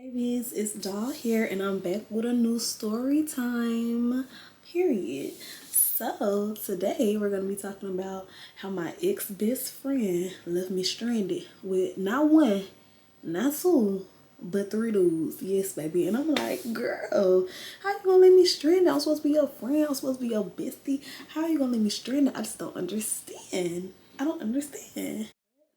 Babies, it's Doll here, and I'm back with a new story time. Period. So today we're gonna be talking about how my ex best friend left me stranded with not one, not two, but three dudes. Yes, baby. And I'm like, girl, how you gonna leave me stranded? I'm supposed to be your friend. I'm supposed to be your bestie. How you gonna leave me stranded? I just don't understand. I don't understand.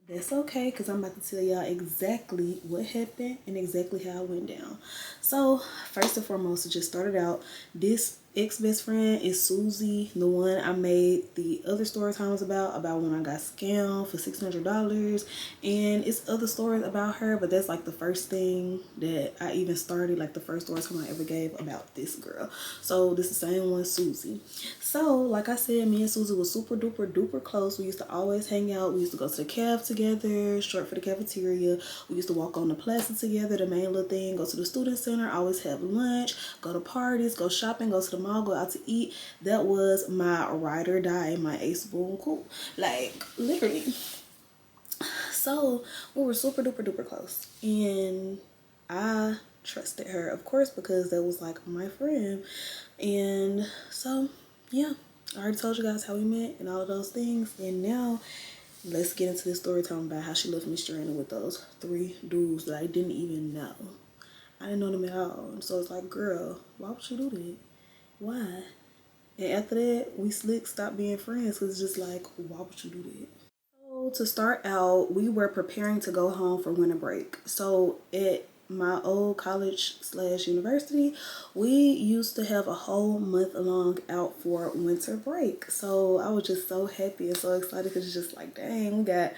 That's okay, because I'm about to tell y'all exactly what happened and exactly how it went down. So, first and foremost, it just started out. This ex-best friend is Susie, the one I made the other story times about when I got scammed for $600. And it's other stories about her, but that's like the first thing that I even started, like the first story time I ever gave about this girl. So, this is the same one, Susie. So, like I said, me and Susie was super duper duper close. We used to always hang out. We used to go to the caf together, short for the cafeteria. We used to walk on the plaza together, the main little thing, go to the student center, always have lunch, go to parties, go shopping, go to the mall, go out to eat. That was my ride or die, my ace boom cool. Like, literally. So, we were super duper duper close. And I trusted her, of course, because that was like my friend. And so, yeah, I already told you guys how we met and all of those things. And now let's get into this story talking about how she left me stranded with those three dudes that I didn't even know. I didn't know them at all. And so it's like, girl, why would you do that? Why? And after that, we slick stopped being friends because it's just like, why would you do that? So to start out, we were preparing to go home for winter break. So at my old college slash university, we used to have a whole month long out for winter break. So I was just so happy and so excited because it's just like, dang, we got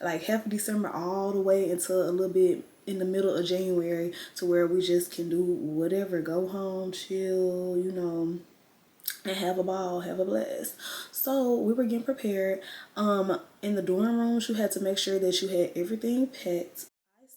like half of December all the way until a little bit in the middle of January to where we just can do whatever, go home, chill, and have a ball, have a blast. So we were getting prepared. In the dorm rooms, you had to make sure that you had everything packed.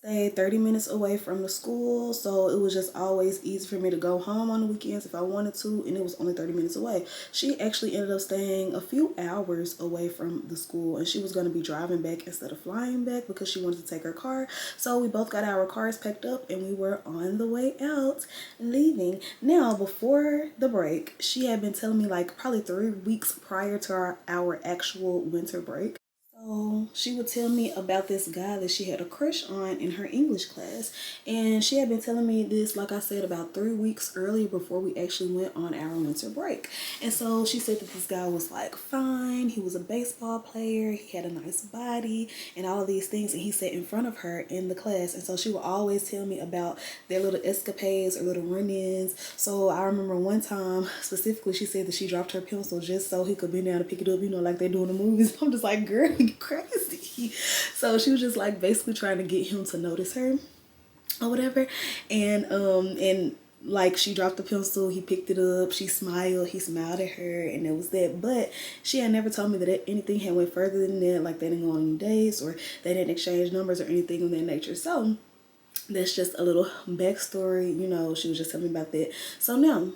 I stayed 30 minutes away from the school, so it was just always easy for me to go home on the weekends if I wanted to, and it was only 30 minutes away. She actually ended up staying a few hours away from the school, and she was going to be driving back instead of flying back because she wanted to take her car. So we both got our cars packed up, and we were on the way out, leaving. Now, before the break, she had been telling me like probably 3 weeks prior to our actual winter break. So she would tell me about this guy that she had a crush on in her English class. And she had been telling me this, like I said, about 3 weeks earlier before we actually went on our winter break. And so she said that this guy was like fine. He was a baseball player. He had a nice body and all of these things. And he sat in front of her in the class. And so she would always tell me about their little escapades or little run-ins. So I remember one time specifically she said that she dropped her pencil just so he could bend down to pick it up, like they do in the movies. I'm just like, girl, you crazy. So she was just like basically trying to get him to notice her or whatever. And like she dropped the pencil, he picked it up, she smiled, he smiled at her, and it was that. But she had never told me that anything had went further than that, like they didn't go on any dates or they didn't exchange numbers or anything of that nature. So that's just a little backstory, she was just telling me about that. So now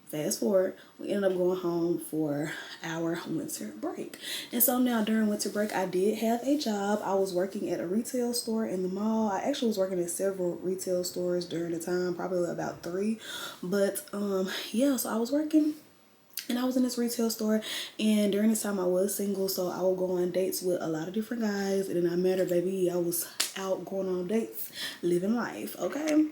fast forward, we ended up going home for our winter break. And so now during winter break, I did have a job. I was working at a retail store in the mall. I actually was working at several retail stores during the time, probably about three. But yeah, so I was working and I was in this retail store, and during this time I was single, so I would go on dates with a lot of different guys. And then I met her, baby. I was out going on dates, living life, okay?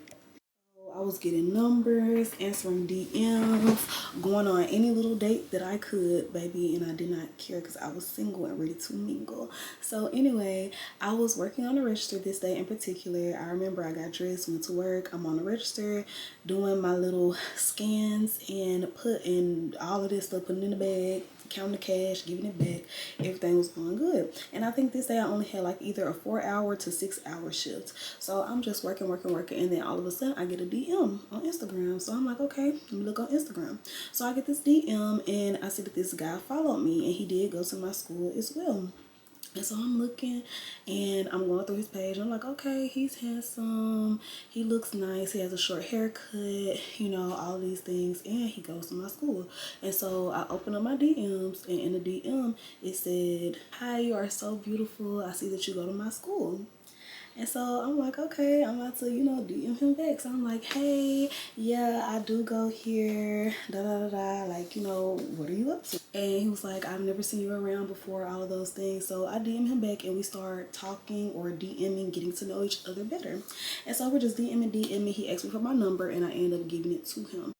I was getting numbers, answering DMs, going on any little date that I could, baby, and I did not care because I was single and ready to mingle. So anyway, I was working on the register this day in particular. I remember I got dressed, went to work. I'm on the register doing my little scans and putting all of this stuff, putting it in the bag, counting the cash, giving it back. Everything was going good. And I think this day I only had like either a 4-hour to 6-hour shift. So I'm just working, and then all of a sudden I get a DM on Instagram. So I'm like, okay, let me look on Instagram. So I get this DM and I see that this guy followed me, and he did go to my school as well. And so I'm looking and I'm going through his page. I'm like, okay, he's handsome. He looks nice. He has a short haircut, all these things. And he goes to my school. And so I open up my DMs, and in the DM, it said, hi, you are so beautiful. I see that you go to my school. And so I'm like, okay, I'm about to, DM him back. So I'm like, hey, yeah, I do go here, da da da da. Like, what are you up to? And he was like, I've never seen you around before, all of those things. So I DM him back and we start talking or DMing, getting to know each other better. And so we're just DMing. He asked me for my number and I end up giving it to him.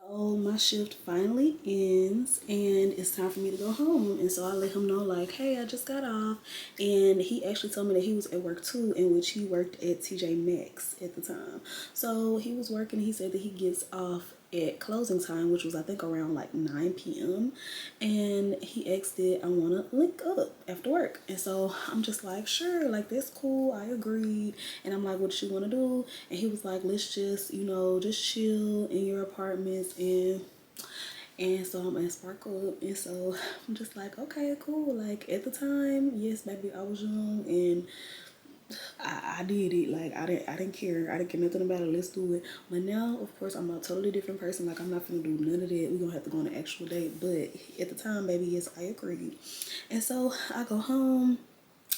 So my shift finally ends and it's time for me to go home. And so I let him know like, hey, I just got off. And he actually told me that he was at work too, in which he worked at TJ Maxx at the time. So he was working. He said that he gets off at closing time, which was I think around like 9 p.m. And he asked that I want to link up after work. And so I'm just like, sure, like that's cool. I agreed. And I'm like, what you want to do? And he was like, let's just, just chill in your apartments and so I'm at Sparkle Up. And so I'm just like, okay, cool. Like at the time, yes, baby, I was young and I did it. Like I didn't care. I didn't care nothing about it. Let's do it. But now, of course, I'm a totally different person. Like I'm not gonna do none of that. We're gonna have to go on an actual date. But at the time, baby, yes, I agreed. And so I go home.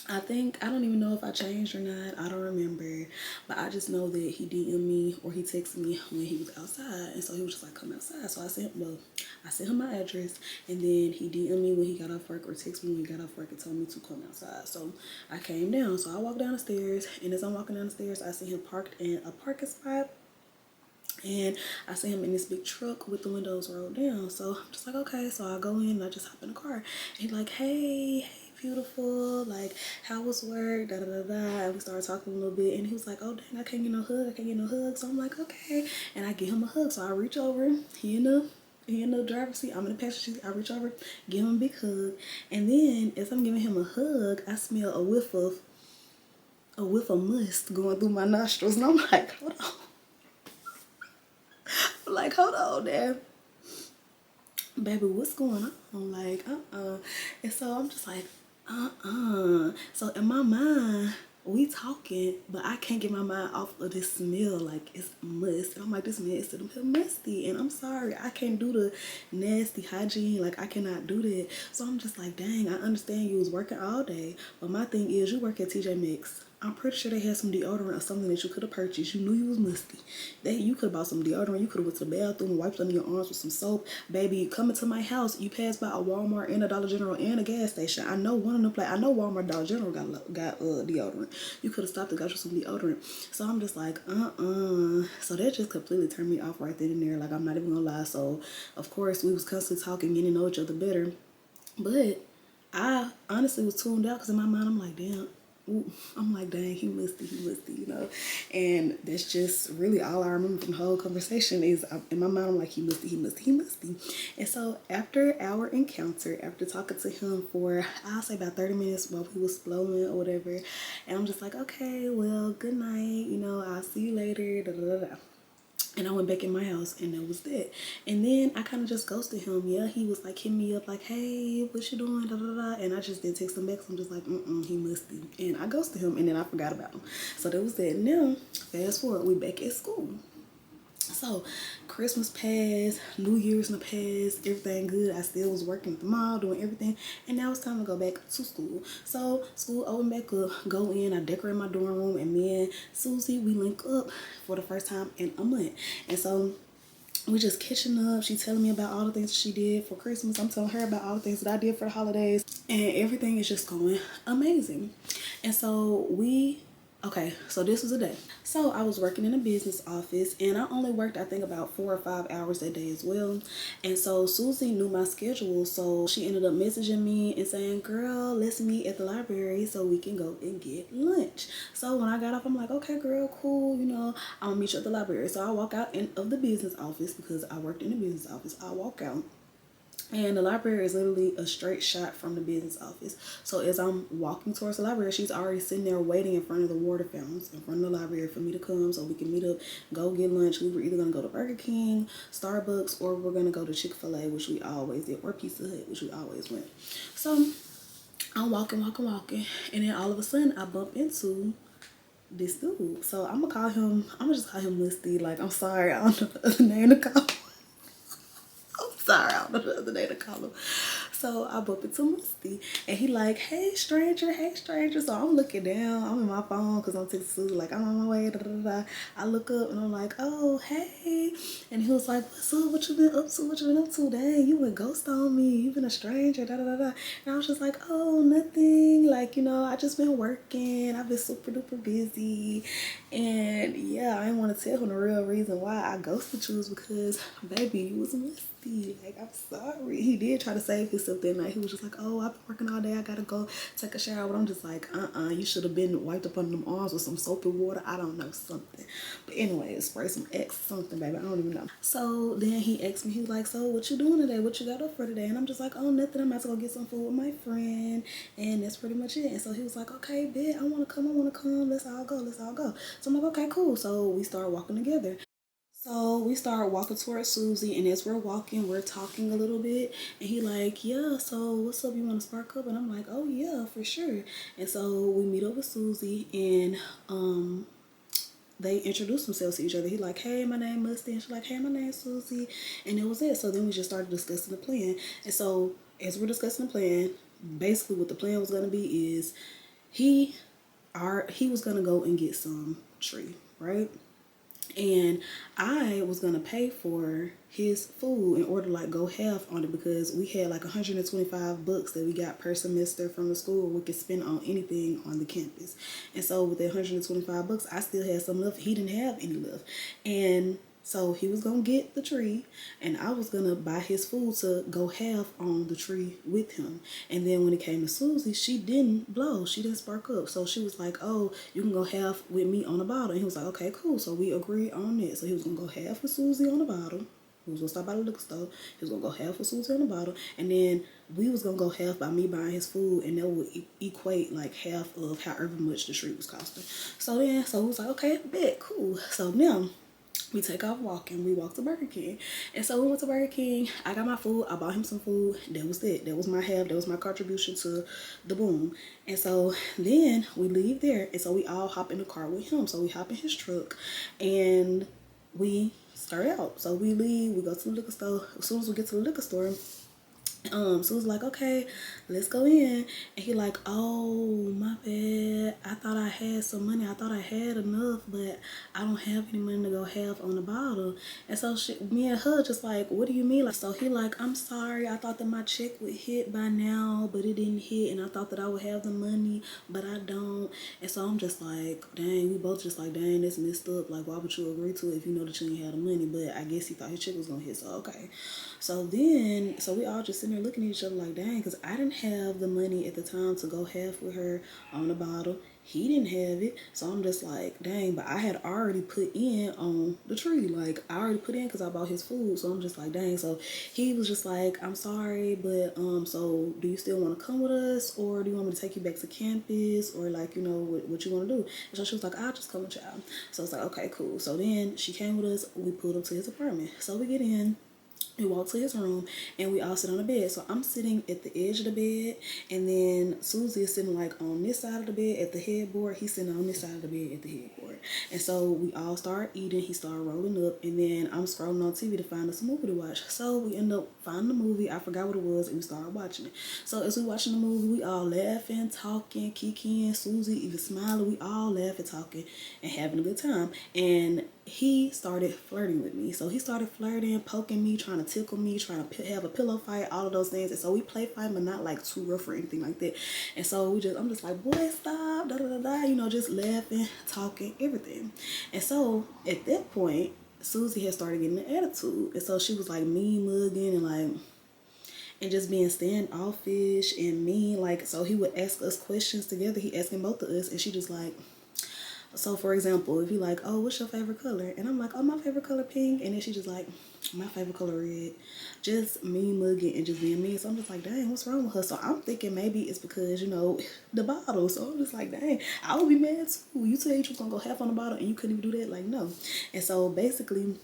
I don't even know if I changed or not. I don't remember. But I just know that he DM'd me or he texted me when he was outside. And so he was just like, come outside. So I sent him my address. And then he DM'd me when he got off work or texted me when he got off work and told me to come outside. So I came down. So I walked down the stairs. And as I'm walking down the stairs, I see him parked in a parking spot. And I see him in this big truck with the windows rolled down. So I'm just like, okay. So I go in and I just hop in the car. And he's like, hey, beautiful. Like, how was work? Da da da da. And we started talking a little bit. And he was like, oh, dang, I can't get no hug. I can't get no hug. So I'm like, okay. And I give him a hug. So I reach over. He in the driver's seat. I'm in the passenger seat. I reach over, give him a big hug. And then as I'm giving him a hug, I smell a whiff of must going through my nostrils. And I'm like, hold on. Like, hold on there. Baby, what's going on? Like, And so I'm just like, So in my mind, we talking, but I can't get my mind off of this smell. Like, it's must. And I'm like, this man is still musty. And I'm sorry, I can't do the nasty hygiene. Like, I cannot do that. So I'm just like, dang, I understand you was working all day. But my thing is, you work at TJ Maxx. I'm pretty sure they had some deodorant or something that you could have purchased. You knew you was musty. You could have bought some deodorant. You could have went to the bathroom and wiped under your arms with some soap. Baby, coming to my house, you passed by a Walmart and a Dollar General and a gas station. I know one of them I know Walmart, Dollar General got deodorant. You could have stopped and got you some deodorant. So I'm just like, So that just completely turned me off right then and there. Like, I'm not even gonna lie. So of course we was constantly talking, getting to know each other better. But I honestly was tuned out because in my mind I'm like, damn. Ooh, I'm like, dang, he musty. And that's just really all I remember from the whole conversation is in my mind, I'm like, he musty. And so after our encounter, after talking to him for, I'll say about 30 minutes while he was flowing or whatever, and I'm just like, okay, well, good night, I'll see you later, da da da da. And I went back in my house and that was that. And then I kind of just ghosted him. Yeah, he was like hitting me up like, hey, what you doing? Da, da, da. And I just didn't text him back. So I'm just like, he must be. And I ghosted him and then I forgot about him. So that was that. Now, fast forward, we back at school. So Christmas passed, New Year's in the past, everything good. I still was working at the mall, doing everything. And now it's time to go back to school. So school opened back up, go in, I decorate my dorm room, and me and Susie, we link up for the first time in a month. And so we just catching up. She telling me about all the things that she did for Christmas. I'm telling her about all the things that I did for the holidays. And everything is just going amazing. And so okay, so this was a day. So I was working in a business office and I only worked, I think, about 4 or 5 hours that day as well. And so Susie knew my schedule. So she ended up messaging me and saying, girl, let's meet at the library so we can go and get lunch. So when I got off, I'm like, okay, girl, cool. I'll meet you at the library. So I walk out of the business office because I worked in the business office. I walk out. And the library is literally a straight shot from the business office. So as I'm walking towards the library, she's already sitting there waiting in front of the water fountains in front of the library for me to come so we can meet up, go get lunch. We were either going to go to Burger King, Starbucks, or we're going to go to Chick-fil-A, which we always did, or Pizza Hut, which we always went. So I'm walking. And then all of a sudden I bump into this dude. So I'm going to just call him Musty. Like, I'm sorry, I don't know the other name to call him. Sorry, I don't know the other day to call him. So I bump into Musty, and he like, hey stranger, hey stranger. So I'm looking down, I'm in my phone because I'm texting Susie, like I'm on my way, da, da, da, da. I look up and I'm like, oh hey. And he was like, what's up, what you been up to, what you been up to? Dang, you went ghost on me, you been a stranger, da da da da. And I was just like, oh, nothing, like, you know, I just been working, I've been super duper busy. And yeah, I didn't want to tell him the real reason why I ghosted you was because, baby, you was Musty. Like, I'm sorry. He did try to save himself that night. He was just like, oh, I've been working all day, I gotta go take a shower. But I'm just like, you should have been wiped up on them arms with some soap and water. I don't know, something. But anyway, spray some X something, baby. I don't even know. So then he asked me, he was like, so what you doing today? What you got up for today? And I'm just like, oh, nothing. I'm about to go get some food with my friend. And that's pretty much it. And so he was like, okay, bet, I want to come. Let's all go. So I'm like, okay, cool. So we start walking together. So we start walking towards Susie, and as we're walking, we're talking a little bit. And he like, yeah, so what's up? You want to spark up? And I'm like, oh yeah, for sure. And so we meet up with Susie, and they introduced themselves to each other. He like, hey, my name Musty, and she's like, hey, my name's Susie, and it was it. So then we just started discussing the plan. And so as we're discussing the plan, basically what the plan was gonna be is he he was gonna go and get some tree, right? And I was gonna pay for his food in order to like go half on it because we had like 125 bucks that we got per semester from the school we could spend on anything on the campus. And so with that 125 bucks, I still had some left. He didn't have any left. And so he was gonna get the tree, and I was gonna buy his food to go half on the tree with him. And then when it came to Susie, she didn't blow, she didn't spark up. So she was like, "Oh, you can go half with me on the bottle." And he was like, "Okay, cool." So we agreed on that. So he was gonna go half with Susie on the bottle. He was gonna stop by the liquor store. He was gonna go half with Susie on the bottle, and then we was gonna go half by me buying his food, and that would equate like half of however much the tree was costing. So then, so we was like, "Okay, bet, cool." So now we take off walking. We walk to Burger King. And so we went to Burger King. I got my food. I bought him some food. That was it. That was my half. That was my contribution to the boom. And so then we leave there. And so we all hop in the car with him. So we hop in his truck and we start out. So we leave. We go to the liquor store. As soon as we get to the liquor store, so it was like, okay, let's go in. And he like, oh, my bad, I thought I had some money, I thought I had enough, but I don't have any money to go half on the bottle. And so me and her just like, what do you mean? Like, so he like, I'm sorry, I thought that my check would hit by now, but it didn't hit, and I thought that I would have the money, but I don't. And so I'm just like, dang, we both just like, dang, that's messed up. Like, why would you agree to it if you know that you ain't had the money? But I guess he thought his check was gonna hit, so okay. So then, so we all just sitting there looking at each other like, dang, because I didn't have the money at the time to go half with her on the bottle. He didn't have it. So I'm just like, dang, but I had already put in on the tree. Like, I already put in because I bought his food. So I'm just like, dang. So he was just like, I'm sorry, but so do you still want to come with us? Or do you want me to take you back to campus? Or like, you know, what you want to do? And so she was like, I'll just come with y'all. So it's like, okay, cool. So then she came with us. We pulled up to his apartment. So we get in. We walk to his room and we all sit on the bed. So I'm sitting at the edge of the bed, and then Susie is sitting like on this side of the bed at the headboard. He's sitting on this side of the bed at the headboard. And so we all start eating. He started rolling up, and then I'm scrolling on TV to find us a movie to watch. So we end up finding the movie. I forgot what it was, and we started watching it. So as we watching the movie, we all laughing, talking, kikiing, Susie even smiling. We all laughing, talking, and having a good time. And he started flirting with me. So he started flirting, poking me, trying to tickle me, trying to have a pillow fight, all of those things. And so we play fight, but not like too rough or anything like that. And so I'm just like, boy, stop, da da da da, you know, just laughing, talking, everything. And so at that point, Susie had started getting an attitude. And so she was like mean mugging and like, and just being standoffish and mean. Like, so he would ask us questions together. He asking both of us, and she just like, so for example, if you like, oh, what's your favorite color? And I'm like, oh, my favorite color pink. And then she just like, my favorite color red. Just me mugging and just being mean. So I'm just like, dang, what's wrong with her? So I'm thinking maybe it's because, you know, the bottle. So I'm just like, dang, I would be mad too. You said you was gonna go half on the bottle and you couldn't even do that. Like, no. And so basically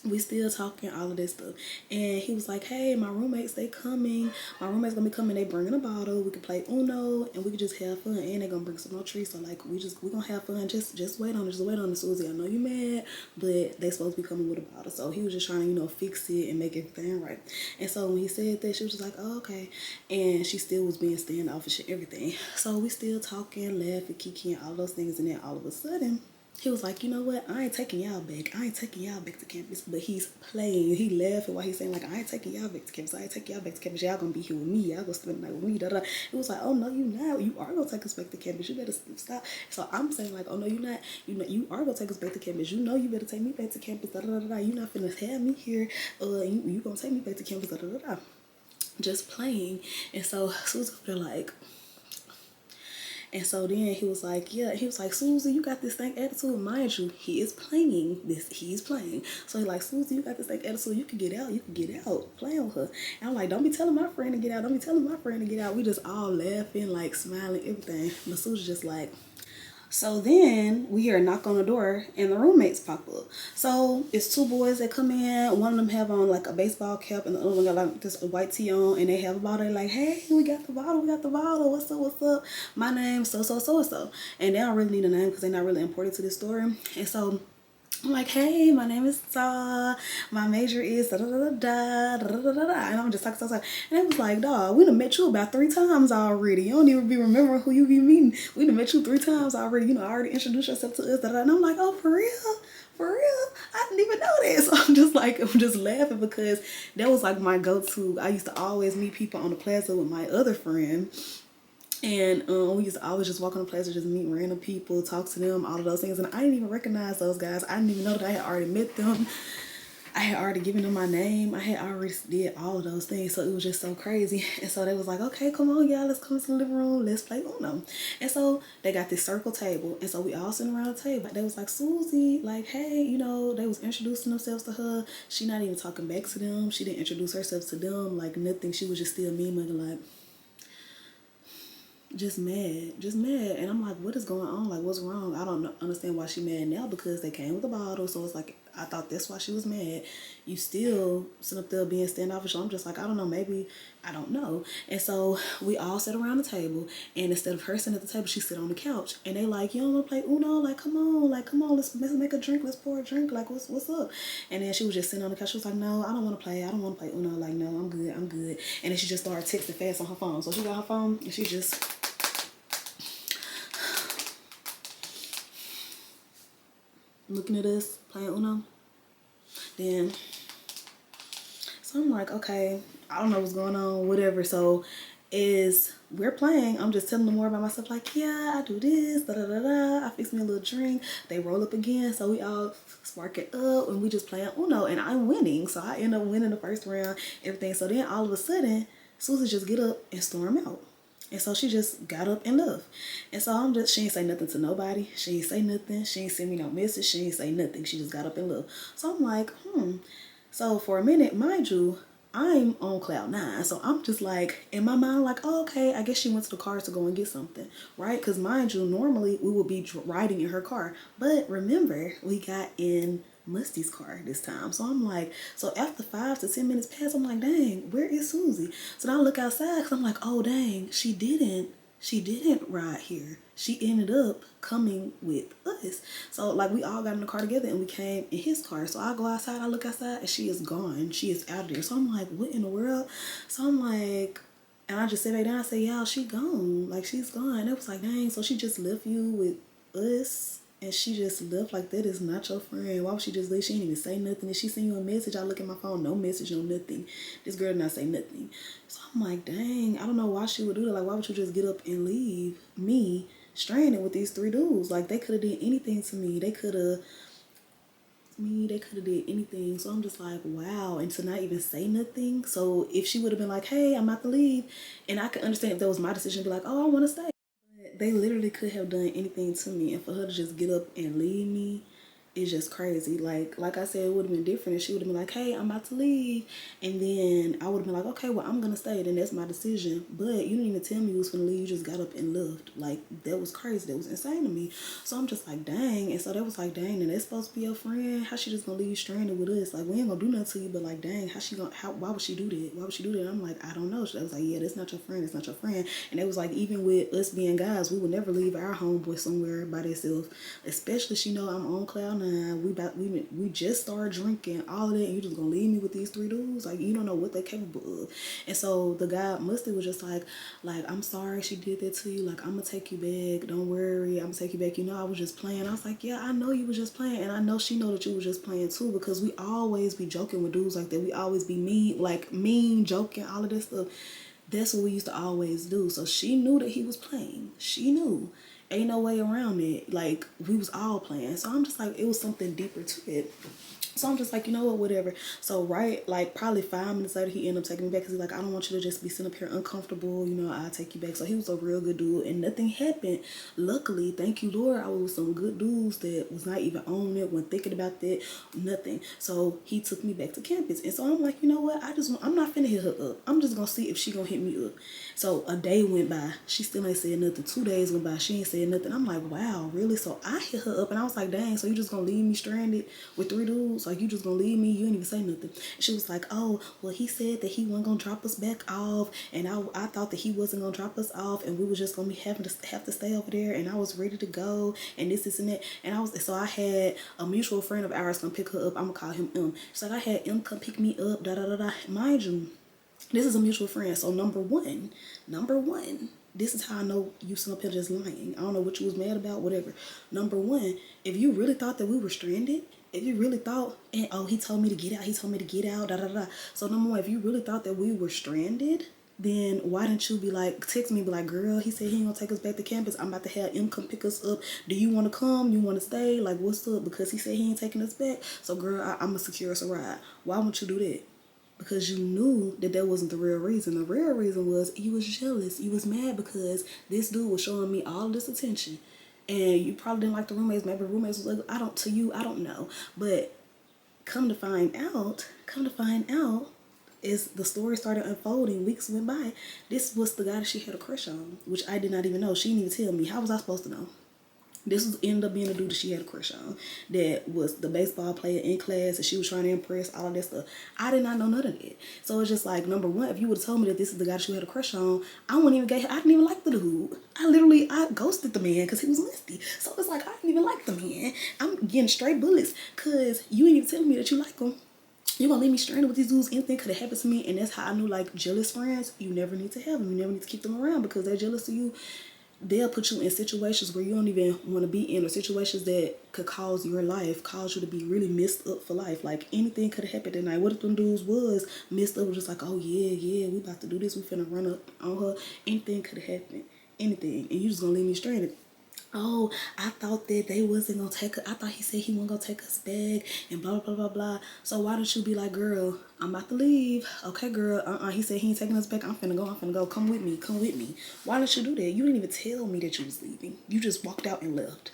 We still talking, all of this stuff. And he was like, hey, my roommates, they coming. My roommates gonna be coming, they bringing a bottle. We can play Uno and we can just have fun. And they gonna bring some more trees. So like we gonna have fun. Just wait on it. Just wait on it, Susie. I know you mad, but they supposed to be coming with a bottle. So he was just trying to, fix it and make everything right. And so when he said that, she was just like, oh, okay. And she still was being standoffish and everything. So we still talking, laughing, kikiing, all those things. And then all of a sudden, he was like, you know what? I ain't taking y'all back. I ain't taking y'all back to campus. But he's playing. He laughing while he's saying, like, I ain't taking y'all back to campus. I ain't taking y'all back to campus. Y'all gonna be here with me. Y'all gonna spend the night with me. Da, da. It was like, oh, no, you not. You are gonna take us back to campus. You better stop. So I'm saying, like, oh, no, you not. You are gonna take us back to campus. You know you better take me back to campus. Da, da, da, da. You not finna have me here. You gonna take me back to campus. Da, da, da, da. Just playing. And so Susie up there like, and so then he was like, yeah, he was like, Susie, you got this stank attitude. Mind you, he is playing this. He's playing. So he's like, Susie, you got this stank attitude. You can get out. You can get out. Playing with her. And I'm like, don't be telling my friend to get out. Don't be telling my friend to get out. We just all laughing, like smiling, everything. But Susie's just like, so then we hear a knock on the door and the roommates pop up. So it's two boys that come in. One of them have on like a baseball cap and the other one got like this white tee on, and they have a bottle. They're like, hey, we got the bottle. We got the bottle. What's up? What's up? My name's so. And they don't really need a name because they're not really important to this story. And so I'm like, hey, my name is Saw. My major is da da da da da da da da. And I'm just talking. And it was like, dog, we done met you about 3 times already. You don't even be remembering who you be meeting. We done met you 3 times already. I already introduced yourself to us. Da, da, da. And I'm like, oh, for real? For real? I didn't even know that. So I'm just laughing because that was like my go-to. I used to always meet people on the plaza with my other friend. And we used to always just walk on the plaza, just meet random people, talk to them, all of those things. And I didn't even recognize those guys. I didn't even know that I had already met them. I had already given them my name. I had already did all of those things. So it was just so crazy. And so they was like, okay, come on, y'all. Let's come to the living room. Let's play Uno. And so they got this circle table. And so we all sitting around the table. They was like, Susie, like, hey, they was introducing themselves to her. She not even talking back to them. She didn't introduce herself to them. Like, nothing. She was just still me, like, just mad. And I'm like, what is going on? Like, what's wrong? I don't understand why she mad now, because they came with a bottle. So it's like, I thought that's why she was mad. You still sit up there being standoffish. So I'm just like, I don't know, maybe, I don't know. And so we all sat around the table, and instead of her sitting at the table, she sit on the couch. And they like, you don't want to play Uno? Like, come on, let's make a drink. Let's pour a drink. Like, what's up? And then she was just sitting on the couch. She was like, no, I don't want to play. I don't want to play Uno. Like, no, I'm good. And then she just started texting fast on her phone. So she got her phone, and she just looking at us playing Uno. Then, so I'm like, okay, I don't know what's going on, whatever. So as we're playing, I'm just telling them more about myself, like, yeah, I do this, da da da da. I fix me a little drink. They roll up again, so we all spark it up, and we just playing Uno, and I'm winning. So I end up winning the first round, everything. So then all of a sudden, Susie just get up and storm out. And so she just got up and left. And so she ain't say nothing to nobody. She ain't say nothing. She ain't send me no message. She ain't say nothing. She just got up and left. So I'm like, So for a minute, mind you, I'm on cloud 9. So I'm just like, in my mind, like, oh, okay, I guess she went to the car to go and get something, right? Because mind you, normally we would be riding in her car. But remember, we got in Musty's car this time. So I'm like, so after 5 to 10 minutes pass, I'm like, dang, where is Susie? So now I look outside, because I'm like, oh, dang, she didn't ride here. She ended up coming with us. So like, we all got in the car together, and we came in his car. So I go outside, I look outside, and she is gone. She is out of there. So I'm like, what in the world? So I'm like, and I just sit back down and say, yeah, she gone. Like, she's gone. It was like, dang, so she just left you with us? And she just left? Like, that is not your friend. Why would she just leave? She didn't even say nothing. If she send you a message, I look at my phone, no message, no nothing. This girl did not say nothing. So I'm like, dang, I don't know why she would do that. Like, why would you just get up and leave me stranded with these 3 dudes? Like, they could have did anything to me. They could have did anything. So I'm just like, wow. And to not even say nothing. So if she would have been like, hey, I'm about to leave, and I could understand if that was my decision, be like, oh, I want to stay. They literally could have done anything to me, and for her to just get up and leave me, is just crazy. Like I said, it would have been different if she would have been like, hey, I'm about to leave, and then I would have been like, okay, well, I'm gonna stay, then that's my decision. But you didn't even tell me you was gonna leave, you just got up and left. Like, that was crazy, that was insane to me. So I'm just like, dang. And so they was like, dang, and that's supposed to be your friend, how she just gonna leave you stranded with us? Like, we ain't gonna do nothing to you, but like, dang, why would she do that? Why would she do that? And I'm like, I don't know. They was like, yeah, that's not your friend, it's not your friend. And it was like, even with us being guys, we would never leave our homeboy somewhere by themselves, especially she know I'm on cloud nine. We just started drinking, all of that, and you just gonna leave me with these three dudes? Like, you don't know what they're capable of. And so the guy Musty was just like, I'm sorry she did that to you. Like, I'm gonna take you back. Don't worry, I'm gonna take you back. You know, I was just playing. I was like, yeah, I know you was just playing, and I know she know that you was just playing too, because we always be joking with dudes like that. We always be mean, joking, all of this stuff. That's what we used to always do. So she knew that he was playing. She knew. Ain't no way around it. Like, we was all playing. So I'm just like, it was something deeper to it. So I'm just like, you know what, whatever. So like probably 5 minutes later, he ended up taking me back, because he's like, I don't want you to just be sitting up here uncomfortable. You know, I'll take you back. So he was a real good dude, and nothing happened. Luckily, thank you, Lord, I was with some good dudes that was not even on it, wasn't thinking about that, nothing. So he took me back to campus. And so I'm like, you know what, I'm not finna hit her up. I'm just gonna see if she gonna hit me up. So a day went by. She still ain't said nothing. 2 days went by. She ain't said nothing. I'm like, wow, really? So I hit her up, and I was like, dang, so you just gonna leave me stranded with 3 dudes? Like, you just gonna leave me? You ain't even say nothing. And she was like, oh, well, he said that he wasn't gonna drop us back off, and I thought that he wasn't gonna drop us off, and we was just gonna be have to stay over there, and I was ready to go, and this and that. And I had a mutual friend of ours come pick her up. I'm gonna call him M. She's like, I had M come pick me up, da da da da. Mind you, this is a mutual friend. So number one, this is how I know you sitting up here just lying. I don't know what you was mad about, whatever. Number one, if you really thought that we were stranded, if you really thought, and oh, he told me to get out, da da da. So number one, if you really thought that we were stranded, then why didn't you be like, text me, be like, girl, he said he ain't gonna take us back to campus. I'm about to have him come pick us up. Do you want to come? You want to stay? Like, what's up? Because he said he ain't taking us back. So girl, I'm gonna secure us a ride. Why won't you do that? Because you knew that wasn't the real reason. The real reason was you was jealous. You was mad because this dude was showing me all this attention. And you probably didn't like the roommates. Maybe the roommates was like, I don't know. But come to find out, as the story started unfolding, weeks went by, this was the guy that she had a crush on, which I did not even know. She didn't even tell me. How was I supposed to know? This was ended up being a dude that she had a crush on, that was the baseball player in class, and she was trying to impress, all of that stuff. I did not know none of that. So it's just like, number one, if you would have told me that this is the guy that she had a crush on, I didn't even like the dude. I ghosted the man because he was musty. So it's like, I didn't even like the man. I'm getting straight bullets because you ain't even telling me that you like him. You're gonna leave me stranded with these dudes. Anything could have happened to me. And that's how I knew, like, jealous friends, you never need to have them. You never need to keep them around, because they're jealous of you. They'll put you in situations where you don't even want to be in, or situations that could cause you to be really messed up for life. Like, anything could have happened that night. What if them dudes was messed up, just like, oh yeah, we about to do this, we finna run up on her. Anything could have happened. Anything. And you just gonna leave me stranded. Oh, I thought that they wasn't gonna take us. I thought he said he wasn't gonna take us back, and blah blah blah blah. So why don't you be like, girl, I'm about to leave. Okay, girl. He said he ain't taking us back. I'm finna go. Come with me. Why didn't you do that? You didn't even tell me that you was leaving. You just walked out and left.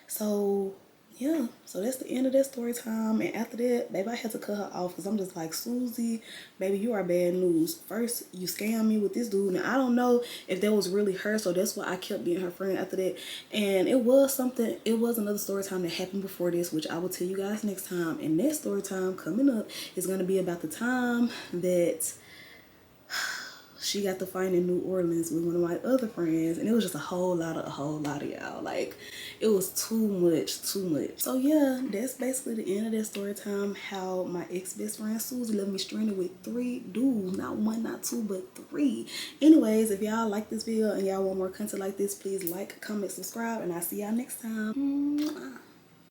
So yeah, so that's the end of that story time. And after that, baby, I had to cut her off, because I'm just like, Susie, baby, you are bad news. First, you scammed me with this dude. Now, I don't know if that was really her, so that's why I kept being her friend after that. And it was another story time that happened before this, which I will tell you guys next time. And next story time coming up is going to be about the time that she got to find in New Orleans with one of my other friends, and it was just a whole lot of y'all. Like, it was too much. So yeah, that's basically the end of that story time. How my ex-best friend Susie left me stranded with 3 dudes, not 1, not 2, but 3. Anyways, if y'all like this video and y'all want more content like this, please like, comment, subscribe, and I'll see y'all next time. Mwah.